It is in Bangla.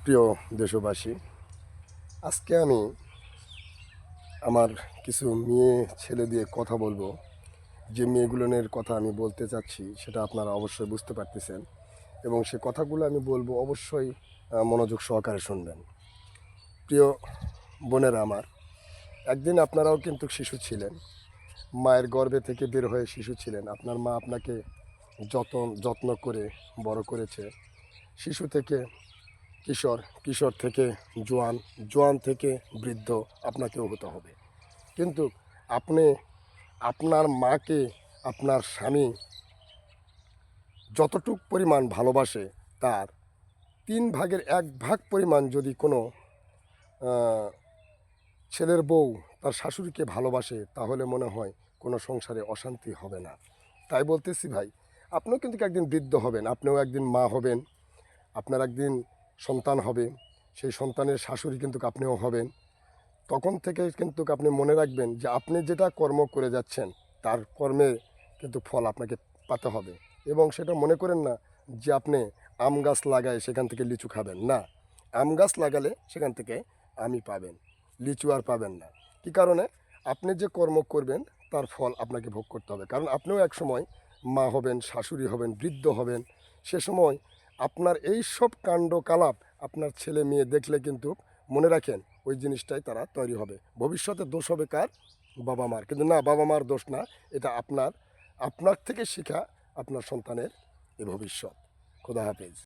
প্রিয় দেশবাসী, আজকে আমি আমার কিছু মেয়ে ছেলে দিয়ে কথা বলবো। যে মেয়েগুলোনের কথা আমি বলতে চাচ্ছি সেটা আপনারা অবশ্যই বুঝতে পারতেছেন, এবং সে কথাগুলো আমি বলবো অবশ্যই মনোযোগ সহকারে শুনবেন। প্রিয় বোনেরা আমার, একদিন আপনারাও কিন্তু শিশু ছিলেন, মায়ের গর্ভে থেকে বের হয়ে শিশু ছিলেন। আপনার মা আপনাকে যত্ন করে বড় করেছে। শিশু থেকে কিশোর, কিশোর থেকে জোয়ান, জোয়ান থেকে বৃদ্ধ আপনাকেও হতে হবে। কিন্তু আপনি আপনার মাকে আপনার স্বামী যতটুক পরিমাণ ভালোবাসে তার 1/3 পরিমাণ যদি কোনো ছেলের বউ তার শাশুড়িকে ভালোবাসে, তাহলে মনে হয় কোনো সংসারে অশান্তি হবে না। তাই বলতেছি ভাই, আপনিও কিন্তু একদিন বৃদ্ধ হবেন, আপনিও একদিন মা হবেন, আপনার একদিন সন্তান হবে, সেই সন্তানের শাশুড়ি কিন্তু আপনিও হবেন। তখন থেকে কিন্তু আপনি মনে রাখবেন যে আপনি যেটা কর্ম করে যাচ্ছেন তার কর্মে কিন্তু ফল আপনাকে পেতে হবে। এবং সেটা মনে করেন না যে আপনি আম গাছ লাগায় সেখান থেকে লিচু খাবেন, না। আম গাছ লাগালে সেখান থেকে আমই পাবেন, লিচু আর পাবেন না। কী কারণে? আপনি যে কর্ম করবেন তার ফল আপনাকে ভোগ করতে হবে। কারণ আপনিও এক সময় মা হবেন, শাশুড়ি হবেন, বৃদ্ধ হবেন। সে সময় আপনার এই সব কাণ্ডকালাপ আপনার ছেলে মেয়ে দেখলে কিন্তু মনে রাখেন ওই জিনিসটাই তারা তৈরি হবে। ভবিষ্যতে দোষ হবে কার? বাবা মার। কিন্তু না, বাবা মার দোষ না, এটা আপনার থেকে শেখা আপনার সন্তানের এই ভবিষ্যৎ। খোদা হাফেজ।